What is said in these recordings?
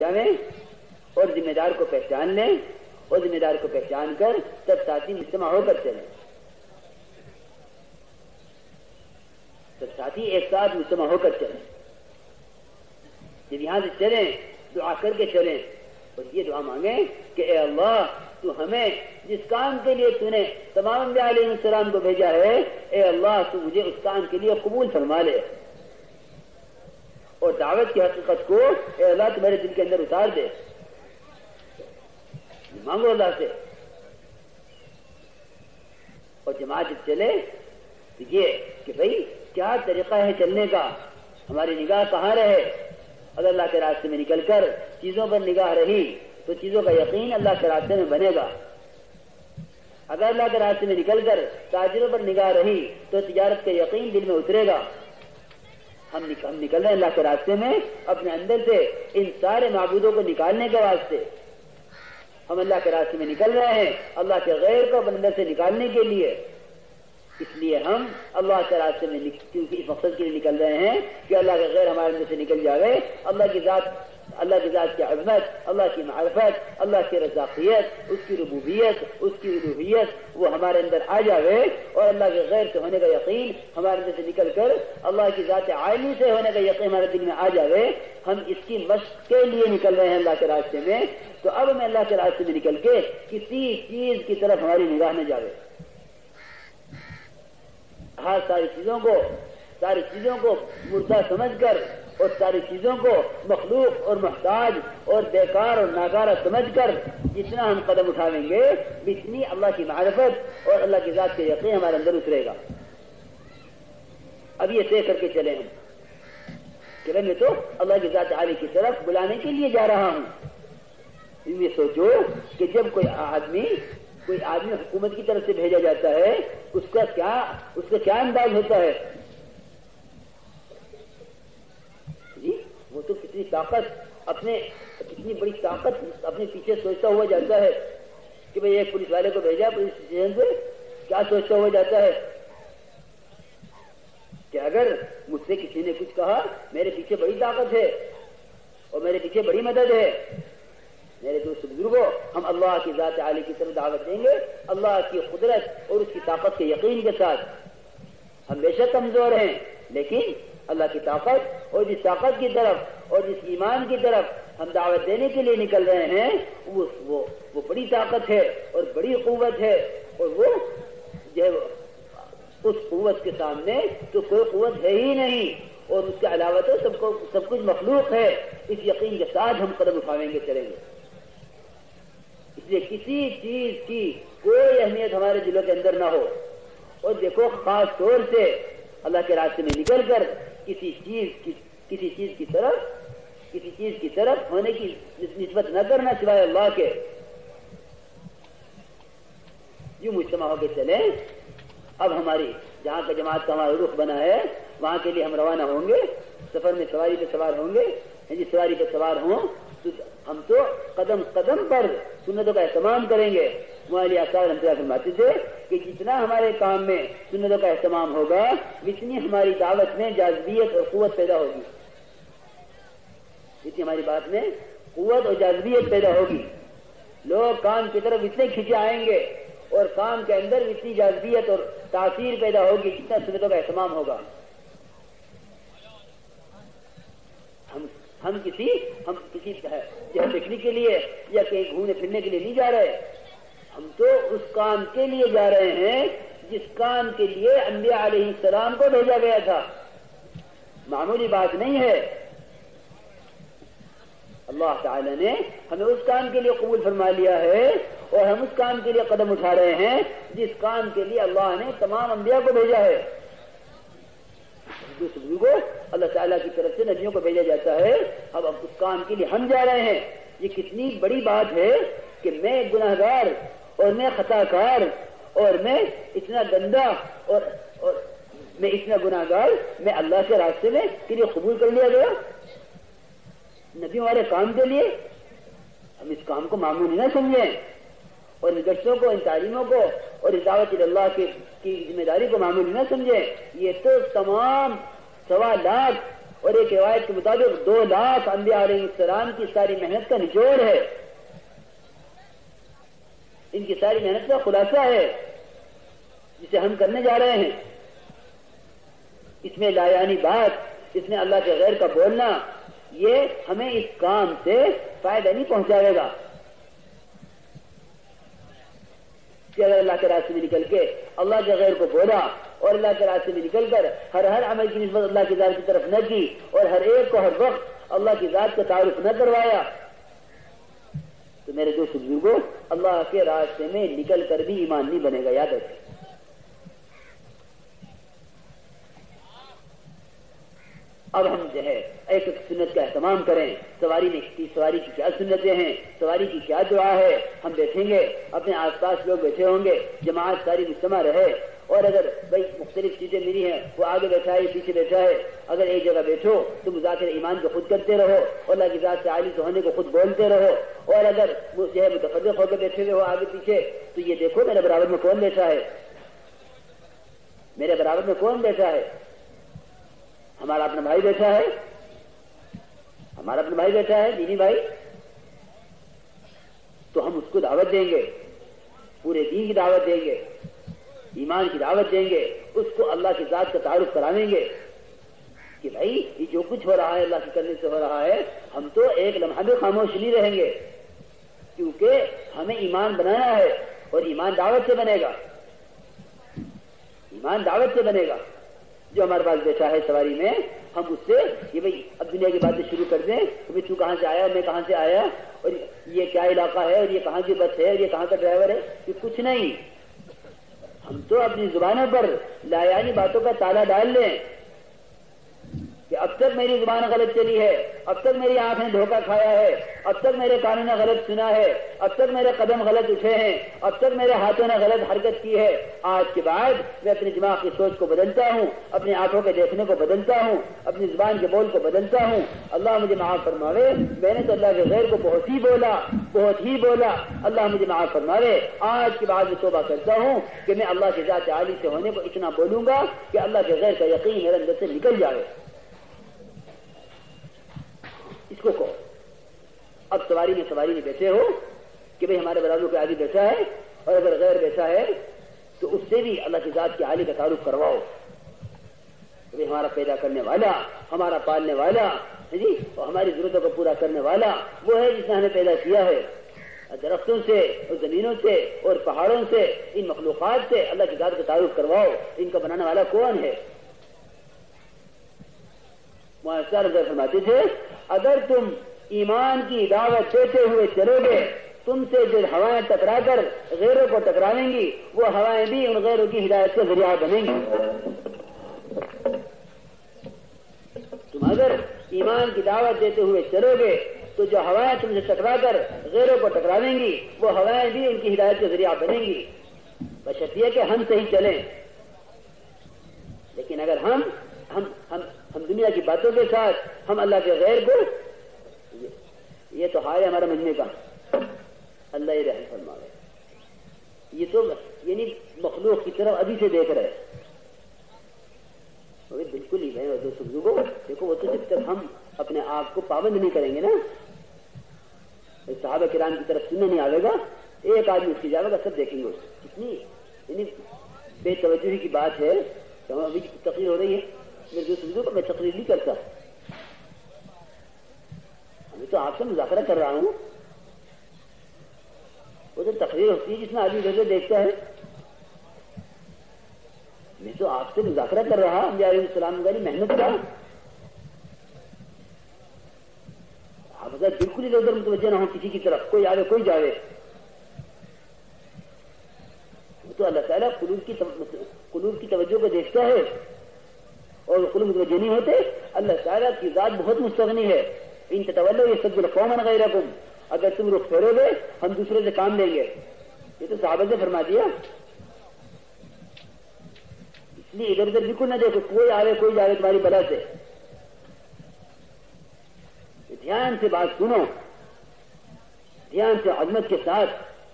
جانیں اور ذمہ دار کو پہچان لیں اور ذمہ دار کو پہچان کر تب ساتھی مجتمع ہو کر چلیں، تب ساتھی ایک ساتھ مجتمع ہو کر چلیں۔ جب یہاں سے چلیں دعا کر کے چلیں اور یہ دعا مانگیں کہ اے اللہ تو ہمیں جس کام کے لیے تو نے تمام انبیاء علیہ السلام کو بھیجا ہے، اے اللہ تو مجھے اس کام کے لیے قبول فرما لے، اور دعوت کی حقیقت کو اے اللہ تمہارے دل کے اندر اتار دے۔ مانگو اللہ سے، اور جماعت چلے تو یہ کہ بھئی کیا طریقہ ہے چلنے کا، ہماری نگاہ کہاں رہے۔ اگر اللہ کے راستے میں نکل کر چیزوں پر نگاہ رہی تو چیزوں کا یقین اللہ کے راستے میں بنے گا، اگر اللہ کے راستے میں نکل کر تاجروں پر نگاہ رہی تو تجارت کا یقین دل میں اترے گا۔ ہم نکل رہے ہیں اللہ کے راستے میں اپنے اندر سے ان سارے معبودوں کو نکالنے کے واسطے، ہم اللہ کے راستے میں نکل رہے ہیں اللہ کے غیر کو اپنے اندر سے نکالنے کے لیے۔ اس لیے ہم اللہ کے راستے میں کیونکہ اس مقصد کے لیے نکل رہے ہیں کہ اللہ کا غیر ہمارے اندر سے نکل جائے، اللہ کی ذات کی عظمت، اللہ کی معرفت، اللہ کی رزاقیت، اس کی ربوبیت، اس کی الوہیت وہ ہمارے اندر آ جائے، اور اللہ کے غیر سے ہونے کا یقین ہمارے اندر سے نکل کر اللہ کی ذات عالی سے ہونے کا یقین ہمارے دل میں آ جائے۔ ہم اس کی مشق کے لیے نکل رہے ہیں اللہ کے راستے میں، تو اب ہمیں اللہ کے راستے میں نکل کے کسی چیز کی طرف ہماری نگاہ نہ جائے۔ ہر ساری چیزوں کو مردہ سمجھ کر اور ساری چیزوں کو مخلوق اور محتاج اور بیکار اور ناکارہ سمجھ کر جتنا ہم قدم اٹھاویں گے اتنی اللہ کی معرفت اور اللہ کی ذات کے یقین ہمارے اندر اترے گا۔ اب یہ طے کر کے چلیں ہم کہ میں تو اللہ کی ذات عالی کی طرف بلانے کے لیے جا رہا ہوں۔ یہ سوچو کہ جب کوئی آدمی حکومت کی طرف سے بھیجا جاتا ہے اس کا کیا انداز ہوتا ہے جی، وہ تو کتنی بڑی طاقت اپنے پیچھے سوچتا ہوا جاتا ہے کہ بھئی ایک پولیس والے کو بھیجا پولیس اسٹیشن سے، کیا سوچتا ہوا جاتا ہے کہ اگر مجھ سے کسی نے کچھ کہا میرے پیچھے بڑی طاقت ہے اور میرے پیچھے بڑی مدد ہے۔ میرے دوست بزرگوں، ہم اللہ کی ذات عالی کی طرف دعوت دیں گے اللہ کی قدرت اور اس کی طاقت کے یقین کے ساتھ۔ ہم بے شک کمزور ہیں لیکن اللہ کی طاقت اور جس طاقت کی طرف اور جس ایمان کی طرف ہم دعوت دینے کے لیے نکل رہے ہیں وہ بڑی طاقت ہے اور بڑی قوت ہے، اور وہ جو ہے اس قوت کے سامنے تو کوئی قوت ہے ہی نہیں، اور اس کے علاوہ تو سب کچھ مخلوق ہے۔ اس یقین کے ساتھ ہم قدم اٹھاویں گے، چلیں گے۔ اس لیے کسی چیز کی کوئی اہمیت ہمارے دلوں کے اندر نہ ہو، اور دیکھو خاص طور سے اللہ کے راستے میں نکل کر کسی چیز کی طرف ہونے کی نسبت نہ کرنا سوائے اللہ کے۔ یوں مجتمع ہو کے چلیں۔ اب ہماری جہاں کا جماعت کا ہمارا رخ بنا ہے وہاں کے لیے ہم روانہ ہوں گے، سفر میں سواری پہ سوار ہوں گے۔ جس سواری پہ سوار ہوں تو ہم تو قدم قدم پر سنتوں کا اہتمام کریں گے۔ مولانا آثار رحمۃ اللہ فرماتے تھے کہ جتنا ہمارے کام میں سنتوں کا اہتمام ہوگا اتنی ہماری دعوت میں جاذبیت اور قوت پیدا ہوگی، اتنی ہماری بات میں قوت اور جاذبیت پیدا ہوگی۔ لوگ کام کی طرف اتنے کھینچے آئیں گے اور کام کے اندر اتنی جاذبیت اور تاثیر پیدا ہوگی جتنا سنتوں کا اہتمام ہوگا۔ ہم کسی پکنک کے لیے یا کہیں گھومنے پھرنے کے لیے نہیں جا رہے، ہم تو اس کام کے لیے جا رہے ہیں جس کام کے لیے انبیاء علیہ السلام کو بھیجا گیا تھا۔ معمولی بات نہیں ہے۔ اللہ تعالی نے ہمیں اس کام کے لیے قبول فرما لیا ہے اور ہم اس کام کے لیے قدم اٹھا رہے ہیں جس کام کے لیے اللہ نے تمام انبیاء کو بھیجا ہے۔ دوسروں کو اللہ تعالیٰ کی طرف سے نبیوں کو بھیجا جاتا ہے، اب اس کام کے لیے ہم جا رہے ہیں۔ یہ کتنی بڑی بات ہے کہ میں گناہگار اور میں خطا کار اور میں اتنا گندا اور میں اتنا گناہگار میں اللہ کے راستے میں کے لیے قبول کر لیا گیا نبیوں والے کام کے لیے۔ ہم اس کام کو معمولی نہ سمجھیں اور ان گشتوں کو، ان تعلیموں کو اور اس دعوت اللہ کی ذمہ داری کو معمولی نہ سمجھیں۔ یہ تو تمام 1.25 لاکھ اور ایک روایت کے مطابق 2 لاکھ انبیاء علیہ السلام کی ساری محنت کا نچوڑ ہے، ان کی ساری محنت کا خلاصہ ہے جسے ہم کرنے جا رہے ہیں۔ اس میں لا یعنی بات، اس میں اللہ کے غیر کا بولنا، یہ ہمیں اس کام سے فائدہ نہیں پہنچائے گا کہ اگر اللہ کے راستے میں نکل کے اللہ کے غیر کو بولا اور اللہ کے راستے میں نکل کر ہر عمل کی نسبت اللہ کی ذات کی طرف نہ کی اور ہر ایک کو ہر وقت اللہ کی ذات کا تعارف نہ کروایا، تو میرے دوست بزرگوں، اللہ کے راستے میں نکل کر بھی ایمان نہیں بنے گا، یاد رکھیں۔ اب ہم جو ہے ایک ایک سنت کا اہتمام کریں، سواری کی کیا سنتیں ہیں، سواری کی کیا دعا ہے، ہم بیٹھیں گے، اپنے آس پاس لوگ بیٹھے ہوں گے، جماعت ساری مجتمع رہے، اور اگر بھائی مختلف چیزیں ملی ہیں، وہ آگے بیٹھا ہے پیچھے بیٹھا ہے، اگر ایک جگہ بیٹھو تو مذاکر ایمان کو خود کرتے رہو اور اللہ کی ذات سے عالی ہونے کو خود بولتے رہو، اور اگر جو ہے متفرق ہو کے بیٹھے ہوئے ہو آگے پیچھے، تو یہ دیکھو میرے برابر میں کون بیٹھا ہے، میرے برابر میں کون بیٹھا ہے، ہمارا اپنا بھائی بیٹھا ہے، ہمارا اپنا بھائی بیٹھا ہے، دینی بھائی، تو ہم اس کو دعوت دیں گے، پورے دین کی دعوت دیں گے، ایمان کی دعوت دیں گے، اس کو اللہ کی ذات کا تعارف کراویں گے کہ بھائی یہ جو کچھ ہو رہا ہے اللہ کے کرنے سے ہو رہا ہے، ہم تو ایک لمحہ بھی خاموش نہیں رہیں گے، کیونکہ ہمیں ایمان بنانا ہے، اور ایمان دعوت سے بنے گا، ایمان دعوت سے بنے گا۔ جو ہمارے پاس بیٹھا ہے سواری میں، ہم اس سے یہ بھائی اب دنیا کی باتیں شروع کر دیں کہ بھائی تو کہاں سے آیا، میں کہاں سے آیا، اور یہ کیا علاقہ ہے، اور یہ کہاں کی بس ہے، اور یہ کہاں کا ڈرائیور ہے، یہ کچھ نہیں، ہم تو اپنی زبانوں پر لا یعنی باتوں کا تالا ڈال لیں کہ اب تک میری زبان غلط چلی ہے، اب تک میری آنکھ نے دھوکہ کھایا ہے، اب تک میرے کانوں نے غلط سنا ہے، اب تک میرے قدم غلط اٹھے ہیں، اب تک میرے ہاتھوں نے غلط حرکت کی ہے، آج کے بعد میں اپنے دماغ کی سوچ کو بدلتا ہوں، اپنی آنکھوں کے دیکھنے کو بدلتا ہوں، اپنی زبان کے بول کو بدلتا ہوں، اللہ مجھے معاف فرماوے، میں نے تو اللہ کے غیر کو بہت ہی بولا، اللہ مجھے معاف فرماوے، آج کے بعد میں توبہ کرتا ہوں کہ میں اللہ کے ذات عالی سے ہونے کو اتنا بولوں گا کہ اللہ کے غیر کا یقین میرے اندر سے نکل جائے۔ اس کو کہو۔ اب سواری میں بیٹھے ہو کہ بھئی ہمارے برابر کوئی آدمی بیٹھا ہے، اور اگر غیر بیٹھا ہے تو اس سے بھی اللہ کی ذات کے عالی کا تعارف کرواؤ کہ بھئی ہمارا پیدا کرنے والا، ہمارا پالنے والا جی، اور ہماری ضرورتوں کو پورا کرنے والا وہ ہے جس نے ہمیں پیدا کیا ہے، درختوں سے اور زمینوں سے اور پہاڑوں سے، ان مخلوقات سے اللہ کی ذات کا تعارف کرواؤ، ان کا بنانے والا کون ہے۔ معاذ رضی فرماتے تھے اگر تم ایمان کی دعوت دیتے ہوئے چلو گے، تم سے جو ہوائیں ٹکرا کر غیروں کو ٹکراویں گی، وہ ہوائیں بھی ان غیروں کی ہدایت کا ذریعہ بنیں گی۔ تم اگر ایمان کی دعوت دیتے ہوئے چلو گے تو جو ہوائیں تم سے ٹکرا کر غیروں کو ٹکراویں گی، وہ ہوائیں بھی ان کی ہدایت کا ذریعہ بنیں گی، بشرطیہ کہ ہم صحیح چلیں۔ لیکن اگر ہم دنیا کی باتوں کے ساتھ ہم اللہ کے غیر کو، یہ تو حال ہے ہمارا مجمع کا، اللہ یہ رحم فرمائے، یہ تو یعنی مخلوق کی طرف ابھی سے دیکھ رہے بالکل ہی ہے۔ دوستوں بزرگوں دیکھو، وہ تو جب تک ہم اپنے آپ کو پابند نہیں کریں گے نا، صحابہ کرام کی طرف سننے نہیں آئے گا، ایک آدمی اس کی جائے گا، سب دیکھیں گے کتنی یعنی بے توجہی کی بات ہے۔ تو ابھی تقریر ہو رہی ہے، میرے دوست بزرگوں میں تقریر نہیں کرتا، میں تو آپ سے مذاکرہ کر رہا ہوں، وہ تو تقریر ہوتی ہے جس میں آدمی گھر دیکھتا ہے، میں تو آپ سے مذاکرہ کر رہا انبیاء علیہ السلام والی محنت کا، آپ بالکل ادھر ادھر متوجہ نہ ہو کسی کی طرف، کوئی آوے کوئی جاوے، وہ تو اللہ تعالیٰ قلوب کی توجہ کو دیکھتا ہے، اور قلوب متوجہ نہیں ہوتے، اللہ تعالیٰ کی ذات بہت مستغنی ہے، ان تتولوا یستبدل قوما غیرکم، اگر تم رخ پھیرو گے ہم دوسرے سے کام لیں گے، یہ تو صحابہ سے فرما دیا۔ اس لیے ادھر ادھر بالکل نہ دیکھو، کوئی آوے کوئی جاوے تمہاری بلا سے، دھیان سے بات سنو، دھیان سے عظمت کے ساتھ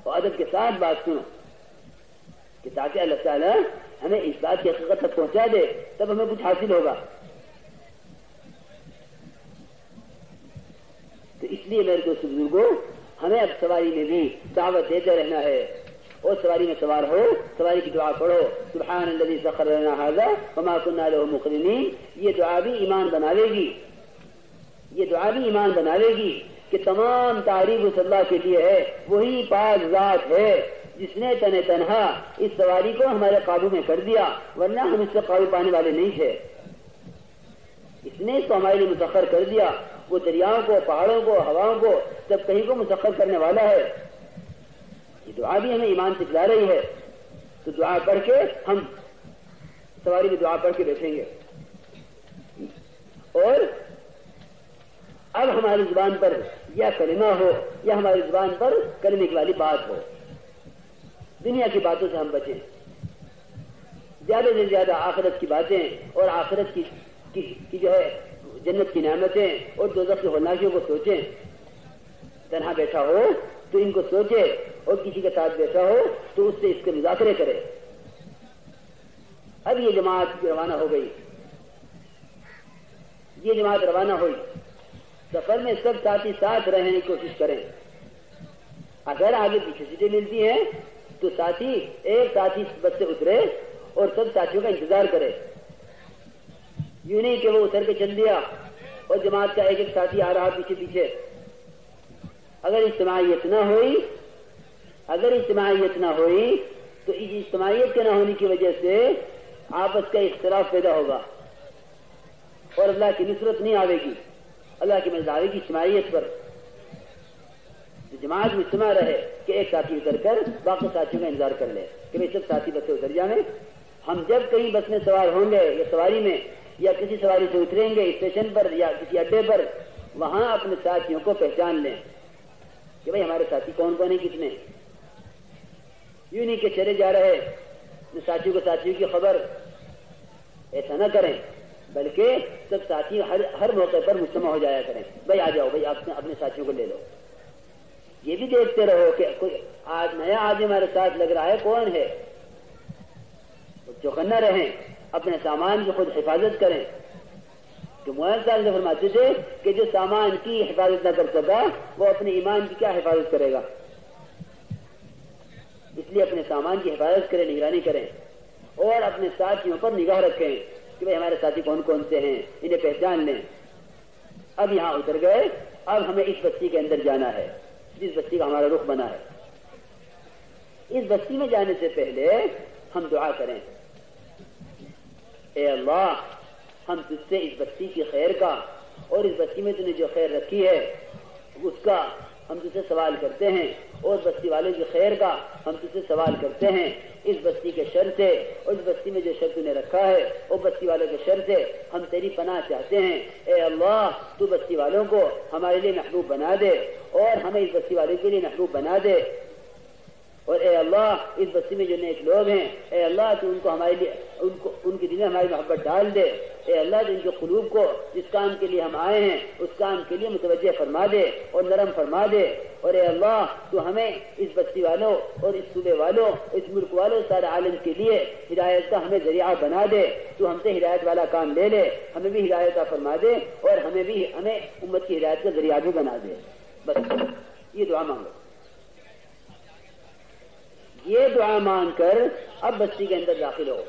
اور ادب کے ساتھ بات سنو، کہ تاکہ اللہ تعالیٰ ہمیں اس بات کی حقیقت تک پہنچا دے، تب ہمیں کچھ حاصل ہوگا۔ اس لیے میرے دوست بزرگوں ہمیں اب سواری میں بھی دعوت دیتے رہنا ہے، اور سواری میں سوار ہو سواری کی دعا پڑھو، سبحان الذی سخر لنا ھذا وما كنا له مقرنین، یہ دعا بھی ایمان بناوے گی، یہ دعا بھی ایمان بناوے گی کہ تمام تعریف اس اللہ کے لیے ہے، وہی پاک ذات ہے جس نے تنہا اس سواری کو ہمارے قابو میں کر دیا، ورنہ ہم اس سے قابو پانے والے نہیں تھے، اس نے اس کو ہمارے لیے مسخر کر دیا، وہ دریاؤں کو، پہاڑوں کو، ہواؤں کو، سب کہیں کو مسخر کرنے والا ہے۔ یہ دعا بھی ہمیں ایمان سکھلا رہی ہے، تو دعا پڑھ کے ہم سواری میں دعا پڑھ کے بیٹھیں گے، اور اب ہماری زبان پر یا کلمہ ہو یا ہماری زبان پر کلمے کی والی بات ہو، دنیا کی باتوں سے ہم بچیں، زیادہ سے زیادہ آخرت کی باتیں اور آخرت کی جو ہے جنت کی نعمتیں اور دوزخ کی ہولناکیوں کو سوچیں۔ تنہا بیٹھا ہو تو ان کو سوچے، اور کسی کے ساتھ بیٹھا ہو تو اس سے اس کے مذاکرے کرے۔ اب یہ جماعت روانہ ہو گئی، یہ جماعت روانہ ہوئی، سفر میں سب ساتھی ساتھ رہنے کی کوشش کریں، اگر آگے پیچھے سیٹیں ملتی ہیں تو ساتھی ایک ساتھی بس سے اترے اور سب ساتھیوں کا انتظار کرے، یوں نہیں کہ وہ اتر کے چل دیا اور جماعت کا ایک ایک ساتھی آ رہا پیچھے پیچھے۔ اگر اجتماعیت نہ ہوئی تو اس اجتماعیت کے نہ ہونے کی وجہ سے آپس کا اختلاف پیدا ہوگا اور اللہ کی نصرت نہیں آئے گی، اللہ کی مدد آئے گی اجتماعیت پر۔ جماعت میں اجتماع رہے کہ ایک ساتھی اتر کر باقی ساتھیوں کا انتظار کر لے کہ بھائی سب ساتھی بس سے اتر جائیں، ہم جب کہیں بس میں سوار ہوں گے یا سواری میں یا کسی سواری سے اتریں گے اسٹیشن پر یا کسی اڈے پر، وہاں اپنے ساتھیوں کو پہچان لیں کہ بھائی ہمارے ساتھی کون کون ہیں، کتنے، یوں نہیں کہ چلے جا رہے ساتھیوں کو ساتھیوں کی خبر، ایسا نہ کریں، بلکہ سب ساتھی ہر موقع پر مجتمع ہو جایا کریں، بھائی آ جاؤ، بھائی اپنے ساتھیوں کو لے لو۔ یہ بھی دیکھتے رہو کہ کوئی آج نیا آدمی ہمارے ساتھ لگ رہا ہے، کون ہے، چوکنا رہیں، اپنے سامان کی خود حفاظت کریں، کہ محمد صاحب نے فرماتے تھے کہ جو سامان کی حفاظت نہ کر سکا وہ اپنے ایمان کی کیا حفاظت کرے گا، اس لیے اپنے سامان کی حفاظت کریں، نگرانی کریں، اور اپنے ساتھیوں پر نگاہ رکھیں کہ بھائی ہمارے ساتھی کون کون سے ہیں، انہیں پہچان لیں۔ اب یہاں اتر گئے، اب ہمیں اس بستی کے اندر جانا ہے جس بستی کا ہمارا رخ بنا ہے۔ اس بستی میں جانے سے پہلے ہم دعا کریں، اے اللہ ہم تجھ سے اس بستی کی خیر کا اور اس بستی میں تو نے جو خیر رکھی ہے اس کا ہم تجھ سے سوال کرتے ہیں، اور بستی والوں کی خیر کا ہم تجھ سے سوال کرتے ہیں، اس بستی کے شر سے اور اس بستی میں جو شر تو نے رکھا ہے اور بستی والوں کے شر سے ہم تیری پناہ چاہتے ہیں۔ اے اللہ تو بستی والوں کو ہمارے لیے محبوب بنا دے اور ہمیں اس بستی والوں کے لیے محبوب بنا دے، اور اے اللہ اس بستی میں جو نیک لوگ ہیں اے اللہ تو ان کو ہمارے لیے ان کے دل میں ہماری محبت ڈال دے، اے اللہ تو ان کے قلوب کو جس کام کے لیے ہم آئے ہیں اس کام کے لیے متوجہ فرما دے اور نرم فرما دے، اور اے اللہ تو ہمیں اس بستی والوں اور اس صوبے والوں اس ملک والوں سارے عالم کے لیے ہدایت کا ہمیں ذریعہ بنا دے، تو ہم سے ہدایت والا کام لے لے، ہمیں بھی ہدایت کا فرما دے اور ہمیں امت کی ہدایت کا ذریعہ بھی بنا دے۔ بس یہ دعا مانگو، یہ دعا مانگ کر اب بستی کے اندر داخل ہو،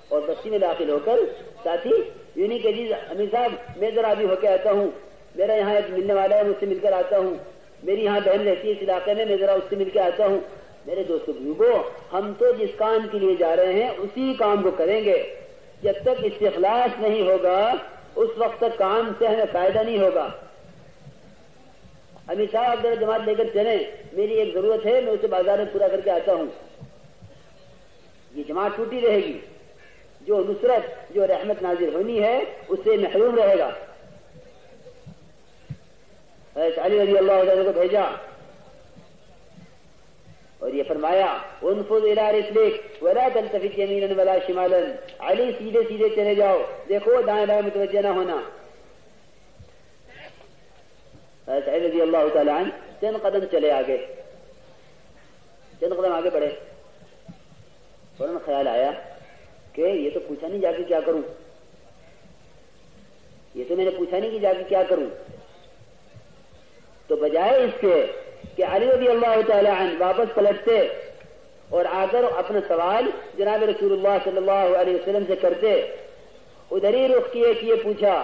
اور بستی میں داخل ہو کر ساتھی یوں نہیں کہ جی امیر صاحب میں ذرا ابھی ہو کے آتا ہوں، میرا یہاں ایک ملنے والا ہے مجھ سے مل کر آتا ہوں، میری یہاں بہن رہتی ہے اس علاقے میں ذرا اس سے مل کے آتا ہوں۔ میرے دوستو بزرگوں ہم تو جس کام کے لیے جا رہے ہیں اسی کام کو کریں گے، جب تک استخلاص نہیں ہوگا اس وقت تک کام سے ہمیں فائدہ نہیں ہوگا۔ امیر صاحب آپ ذرا جماعت لے کر چلیں، میری ایک ضرورت ہے میں اسے بازار میں پورا کر کے آتا ہوں، یہ جماعت ٹوٹی رہے گی، جو نصرت جو رحمت نازل ہونی ہے اس سے محروم رہے گا۔ حضرت علی رضی اللہ عنہ کو بھیجا اور یہ فرمایا انفذ الی رسلک ولا تلتفت یمینا ولا شمالا، علی سیدھے سیدھے چلے جاؤ، دیکھو دائیں بائیں متوجہ نہ ہونا۔ حضرت علی رضی اللہ تعالی عنہ چند قدم چلے آگے، چند قدم آگے بڑھے، فوراً خیال آیا کہ یہ تو پوچھا نہیں جا کے کیا کروں، یہ تو میں نے پوچھا نہیں کہ جا کے کیا کروں. تو بجائے اس کے کہ علی رضی اللہ تعالی عنہ واپس پلٹتے اور آ کر اپنا سوال جناب رسول اللہ صلی اللہ علیہ وسلم سے کرتے، ادھر ہی رخ کیے کہ یہ پوچھا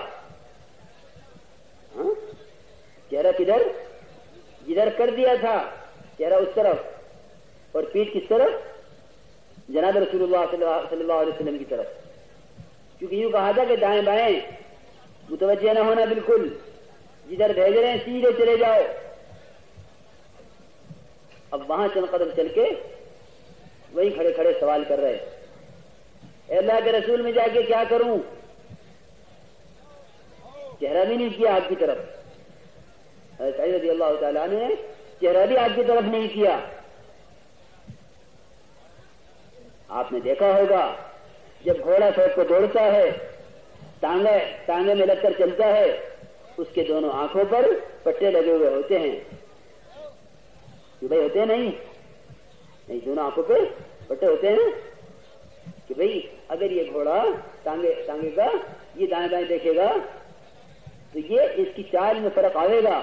چہرہ کدھر؟ جدھر کر دیا تھا چہرہ اس طرف اور پیٹھ کس طرف؟ جناب رسول اللہ صلی اللہ علیہ وسلم کی طرف. کیونکہ یوں کہا تھا کہ دائیں بائیں متوجہ نہ ہونا، بالکل جدھر بھیج رہے ہیں سیدھے چلے جاؤ. اب وہاں چند قدم چل کے وہی کھڑے کھڑے سوال کر رہے، اے اللہ کے رسول میں جا کے کیا کروں؟ چہرہ بھی نہیں کیا آپ کی طرف. حضرت علی رضی اللہ تعالیٰ نے چہرہ بھی آپ کی طرف نہیں کیا. آپ نے دیکھا ہوگا جب گھوڑا سڑک کو دوڑتا ہے، ٹانگے میں لگ کر چلتا ہے، اس کے دونوں آنکھوں پر پٹے لگے ہوئے ہوتے ہیں. بھائی ہوتے ہیں نہیں دونوں آنکھوں پہ پٹے ہوتے ہیں کہ بھئی اگر یہ گھوڑا ٹانگے کا یہ دائیں بائیں دیکھے گا تو یہ اس کی چال میں فرق آئے گا.